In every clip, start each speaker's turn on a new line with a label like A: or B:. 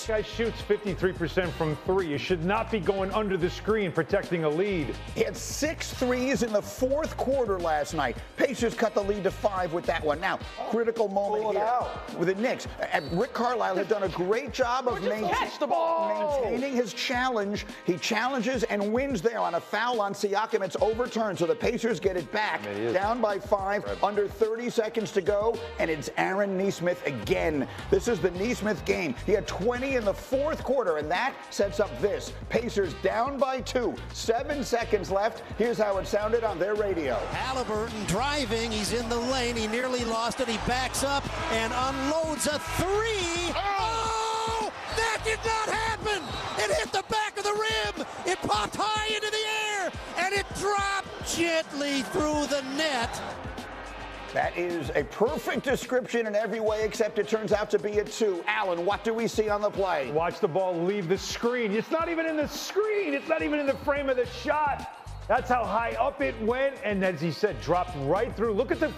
A: Guy shoots 53% from three. You should not be going under the screen protecting a lead.
B: He had 6 threes in the fourth quarter last night. Pacers cut the lead to 5 with that one. Now, critical moment here with the Knicks. Rick Carlisle had done a great job of maintaining his challenge. He challenges and wins there on a foul on Siakam. It's overturned, so the Pacers get it back, down by 5, under 30 seconds to go, and it's Aaron Nesmith again. This is the Nesmith game. He had 20 in the fourth quarter, and that sets up this. Pacers down by 2, 7 seconds left. Here's how it sounded on their radio.
C: Halliburton driving, he's in the lane, he nearly lost it, he backs up and unloads a 3. Oh! That did not happen! It hit the back of the rim, it popped high into the air, and it dropped gently through the net.
B: That is a perfect description in every way, except it turns out to be a 2. Alan, what do we see on the play?
A: Watch the ball leave the screen. It's not even in the screen. It's not even in the frame of the shot. That's how high up it went, and as he said, dropped right through. Look at the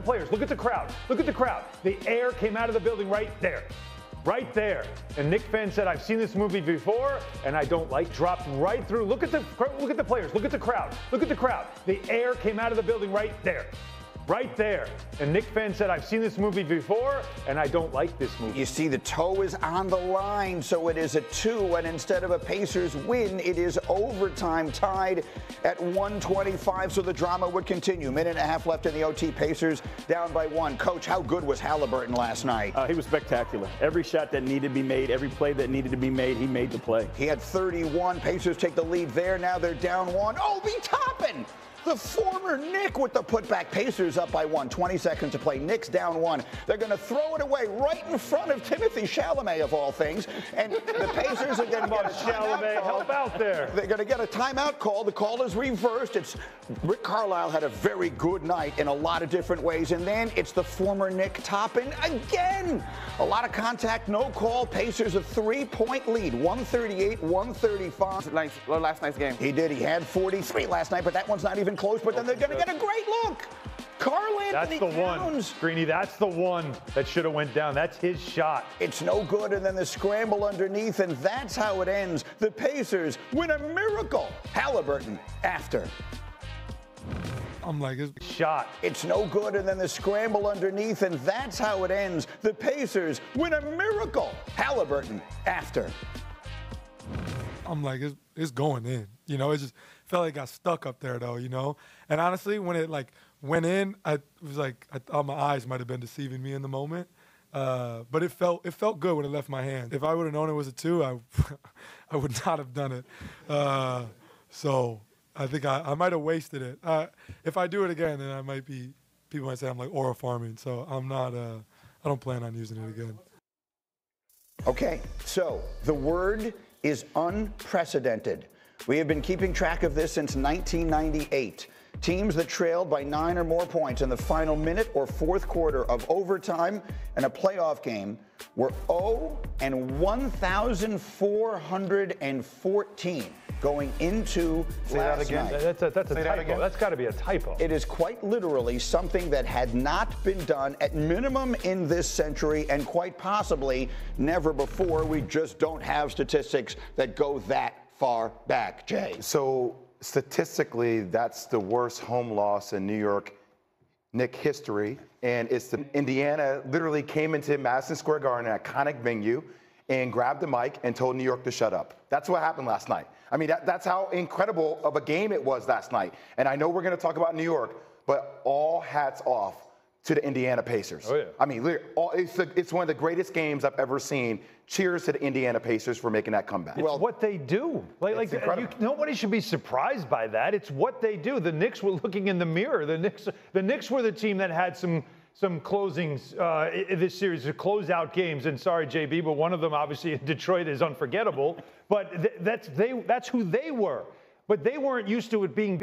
A: players. Look at the crowd. Look at the crowd. The air came out of the building right there. Right there. And Knick fan said, I've seen this movie before, and I don't like. Dropped right through. Look at the players. Look at the crowd. Look at the crowd. The air came out of the building right there. Right there. And Knick fan said, I've seen this movie before, and I don't like this movie.
B: You see, the toe is on the line, so it is a 2, and instead of a Pacers win, it is overtime, tied at 125, so the drama would continue. Minute and a half left in the OT. Pacers down by 1. Coach, how good was Halliburton last night?
D: He was spectacular. Every shot that needed to be made, every play that needed to be made, he made the play.
B: He had 31. Pacers take the lead there. Now they're down 1. Obi Toppin! The former Knick with the putback. Pacers up by 1. 20 seconds to play. Knicks down 1. They're going to throw it away right in front of Timothy Chalamet, of all things. And the Pacers are going to get a timeout call.
A: Help out there.
B: They're going to get a timeout call. The call is reversed. It's Rick Carlisle had a very good night in a lot of different ways. And then it's the former Knick Toppin again. A lot of contact, no call. Pacers a 3-point lead. 138-135.
E: Last night's game.
B: He did. He had 43 last night, but that one's not even close, but then they're going to get a great look. Karl-Anthony Towns.
A: That's the one, Greeny. That's the one that should have went down. That's his shot.
B: It's no good, and then the scramble underneath, and that's how it ends. The Pacers win a miracle. Halliburton after.
F: I'm like,
A: shot.
B: It's no good, and then the scramble underneath, and that's how it ends. The Pacers win a miracle. Halliburton after.
F: I'm like, it's going in. You know, it just felt like it got stuck up there, though, you know. And honestly, when it, like, went in, I thought my eyes might have been deceiving me in the moment. But it felt good when it left my hand. If I would have known it was a 2, I would not have done it. So I think I might have wasted it. If I do it again, then people might say I'm like aura farming. So I'm not, I don't plan on using it again.
B: Okay, so the word is unprecedented. We have been keeping track of this since 1998. Teams that trailed by 9 or more points in the final minute or fourth quarter of overtime in a playoff game were 1,414 going into last night.
A: That's a typo. That's got to be a typo.
B: It is quite literally something that had not been done at minimum in this century and quite possibly never before. We just don't have statistics that go that far back. Jay.
G: So statistically, that's the worst home loss in New York Knick history. And it's Indiana literally came into Madison Square Garden, an iconic venue, and grabbed the mic and told New York to shut up. That's what happened last night. I mean, that's how incredible of a game it was last night. And I know we're going to talk about New York, but all hats off to the Indiana Pacers. Oh, yeah. I mean, it's one of the greatest games I've ever seen. Cheers to the Indiana Pacers for making that comeback.
A: It's what they do. Nobody should be surprised by that. It's what they do. The Knicks were looking in the mirror. The Knicks were the team that had some closings in this series, to close out games. And sorry, JB, but one of them obviously in Detroit is unforgettable. But that's who they were. But they weren't used to it being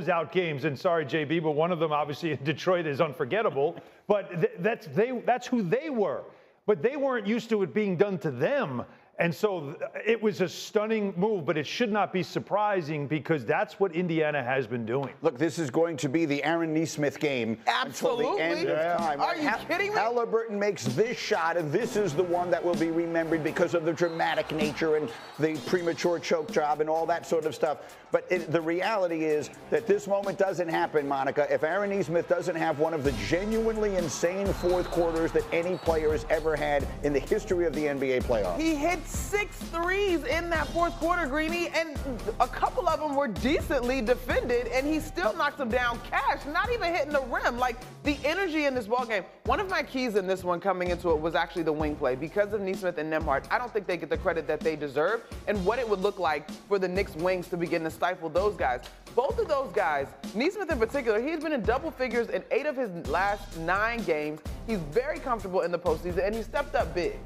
A: out games. And sorry, JB, but one of them obviously in Detroit is unforgettable. But that's who they were. But they weren't used to it being done to them. And so it was a stunning move, but it should not be surprising because that's what Indiana has been doing.
B: Look, this is going to be the Aaron Nesmith game
E: Absolutely.
B: until the end of time.
E: Are you kidding me?
B: Halliburton makes this shot, and this is the one that will be remembered because of the dramatic nature and the premature choke job and all that sort of stuff. But the reality is that this moment doesn't happen, Monica, if Aaron Nesmith doesn't have one of the genuinely insane fourth quarters that any player has ever had in the history of the NBA playoffs.
E: He hit 6 threes in that fourth quarter, Greeny, and a couple of them were decently defended, and he still knocks them down cash, not even hitting the rim. Like, the energy in this ballgame. One of my keys in this one coming into it was actually the wing play. Because of Nesmith and Nembhard, I don't think they get the credit that they deserve and what it would look like for the Knicks wings to begin to stifle those guys. Both of those guys, Nesmith in particular, he's been in double figures in 8 of his last 9 games. He's very comfortable in the postseason, and he stepped up big.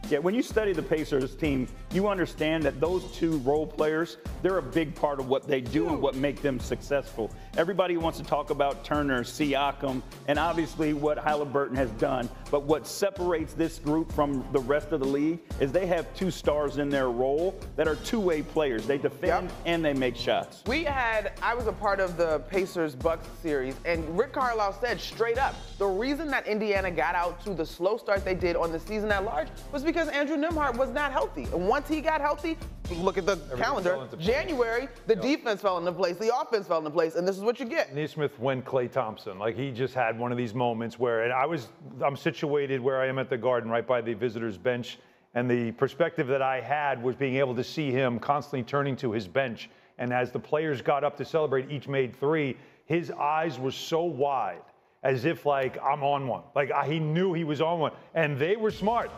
D: Yeah, when you study the Pacers team, you understand that those two role players, they're a big part of what they do and what make them successful. Everybody wants to talk about Turner, Siakam, and obviously what Halliburton has done. But what separates this group from the rest of the league is they have 2 stars in their role that are two-way players. They defend and they make shots.
E: I was a part of the Pacers-Bucks series, and Rick Carlisle said straight up, the reason that Indiana got out to the slow start they did on the season at large was because Andrew Nembhard was not healthy. And once he got healthy, look at the calendar, January, the defense fell into place, the offense fell into place, and this is what you get.
A: Nesmith went Klay Thompson. Like, he just had one of these moments where, and I'm situated where I am at the Garden, right by the visitors' bench, and the perspective that I had was being able to see him constantly turning to his bench. And as the players got up to celebrate, each made 3, his eyes were so wide, as if like, I'm on one. Like, he knew he was on one. And they were smart.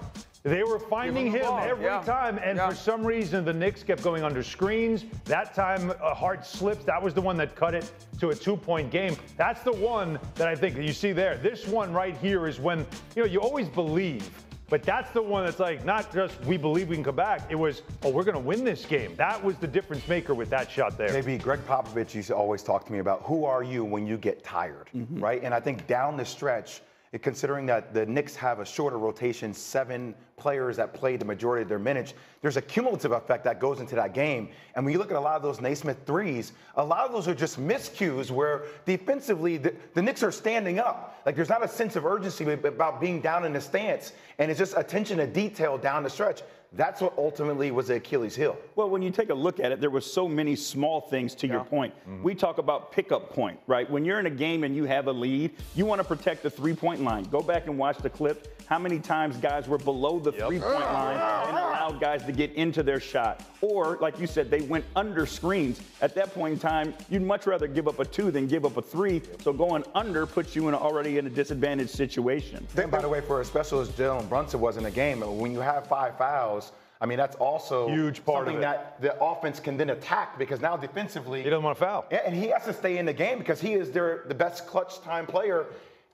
A: They were finding him every time, and for some reason, the Knicks kept going under screens. That time, Hart slips. That was the one that cut it to a 2-point game. That's the one that I think you see there. This one right here is when, you always believe, but that's the one that's like, not just we believe we can come back. It was, oh, we're going to win this game. That was the difference maker with that shot there.
G: Maybe Greg Popovich used to always talk to me about who are you when you get tired, right? And I think down the stretch, considering that the Knicks have a shorter rotation, 7 players that played the majority of their minutes, there's a cumulative effect that goes into that game. And when you look at a lot of those Naismith threes, a lot of those are just miscues where defensively the Knicks are standing up. Like, there's not a sense of urgency about being down in the stance, and it's just attention to detail down the stretch. That's what ultimately was the Achilles heel.
D: Well, when you take a look at it, there were so many small things to your point. We talk about pickup point, right? When you're in a game and you have a lead, you want to protect the three-point line. Go back and watch the clip. How many times guys were below the three-point line and allowed guys to get into their shot? Or, like you said, they went under screens. At that point in time, you'd much rather give up a 2 than give up a 3. So going under puts you already in a disadvantaged situation.
G: And by the way, for a specialist, Jalen Brunson was in a game. When you have 5 fouls, I mean, that's also
A: huge part
G: something
A: of
G: that the offense can then attack, because now defensively,
A: he doesn't want to foul.
G: Yeah, and he has to stay in the game because he is the best clutch time player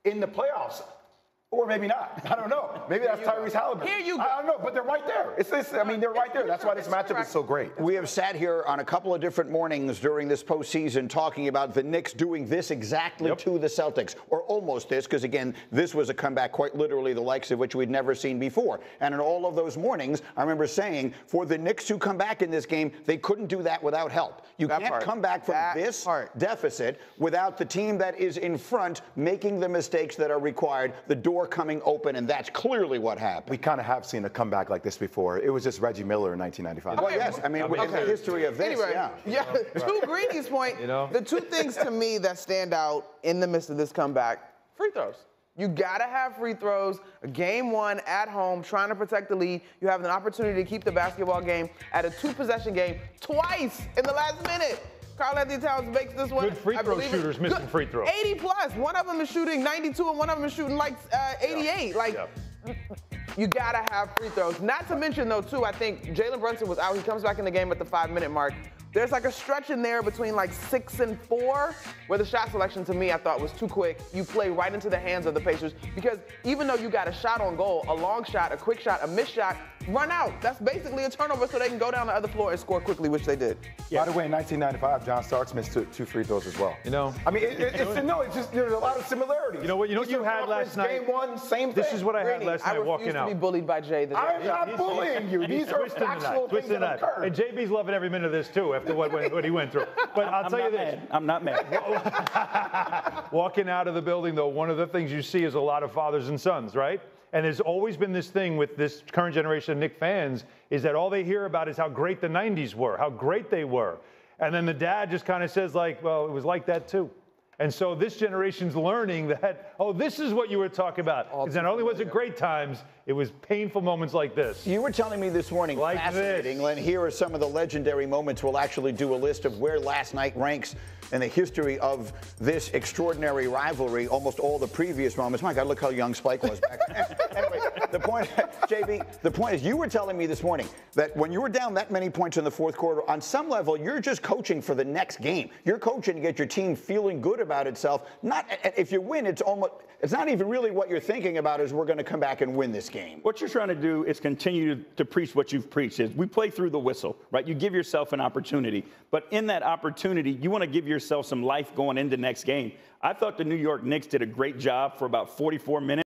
G: in the playoffs. Or maybe not. I don't know. Maybe that's Tyrese Halliburton.
E: Here you go.
G: I don't know, but they're right there. They're right there. That's why this matchup is so great.
B: We have sat here on a couple of different mornings during this postseason talking about the Knicks doing this exactly to the Celtics, or almost this, because, again, this was a comeback quite literally the likes of which we'd never seen before. And in all of those mornings, I remember saying, for the Knicks to come back in this game, they couldn't do that without help. You can't come back from this deficit without the team that is in front making the mistakes that are required, the door coming open, and that's clearly what happened.
G: We kind of have seen a comeback like this before. It was just Reggie Miller in 1995.
B: Well, yes. I mean, with the history of this,
E: anyway, to Greeny's point, the 2 things to me that stand out in the midst of this comeback, free throws. You got to have free throws. Game 1 at home, trying to protect the lead. You have an opportunity to keep the basketball game at a 2-possession game twice in the last minute. Karl-Anthony Towns makes this one.
A: Good free throw shooters missing free throws.
E: 80 plus. One of them is shooting 92 and one of them is shooting like 88. You gotta have free throws. Not to mention though, too, I think Jalen Brunson was out. He comes back in the game at the 5-minute mark. There's like a stretch in there between like 6 and 4 where the shot selection to me I thought was too quick. You play right into the hands of the Pacers because even though you got a shot on goal, a long shot, a quick shot, a missed shot, run out. That's basically a turnover so they can go down the other floor and score quickly, which they did.
G: By the way, in 1995, John Starks missed two free throws as well.
A: You know,
G: I mean, it's just there's a lot of similarities.
A: You know what you had last night?
G: Game 1, same thing.
A: This is what I had last night walking
E: I refuse
A: out.
E: to be bullied by Jay.
G: I'm not bullying you. These are factual things that occurred.
A: And JB's loving every minute of this too after what he went through. But I'll tell you this.
D: I'm not mad.
A: Walking out of the building, though, one of the things you see is a lot of fathers and sons, right? And there's always been this thing with this current generation of Knick fans is that all they hear about is how great the 90s were, how great they were. And then the dad just kind of says like, well, it was like that too. And so this generation's learning that, oh, this is what you were talking about. Because not only was it great times, it was painful moments like this.
B: You were telling me this morning,
A: like
B: fascinating, and here are some of the legendary moments. We'll actually do a list of where last night ranks in the history of this extraordinary rivalry, almost all the previous moments. My God, look how young Spike was back then. Anyway, the point, JB, the point is you were telling me this morning that when you were down that many points in the fourth quarter, on some level, you're just coaching for the next game. You're coaching to get your team feeling good about itself. Not if you win, it's not even really what you're thinking about is we're going to come back and win this game.
D: What you're trying to do is continue to preach what you've preached. Is we play through the whistle, right? You give yourself an opportunity, but in that opportunity, you want to give yourself some life going into next game. I thought the New York Knicks did a great job for about 44 minutes.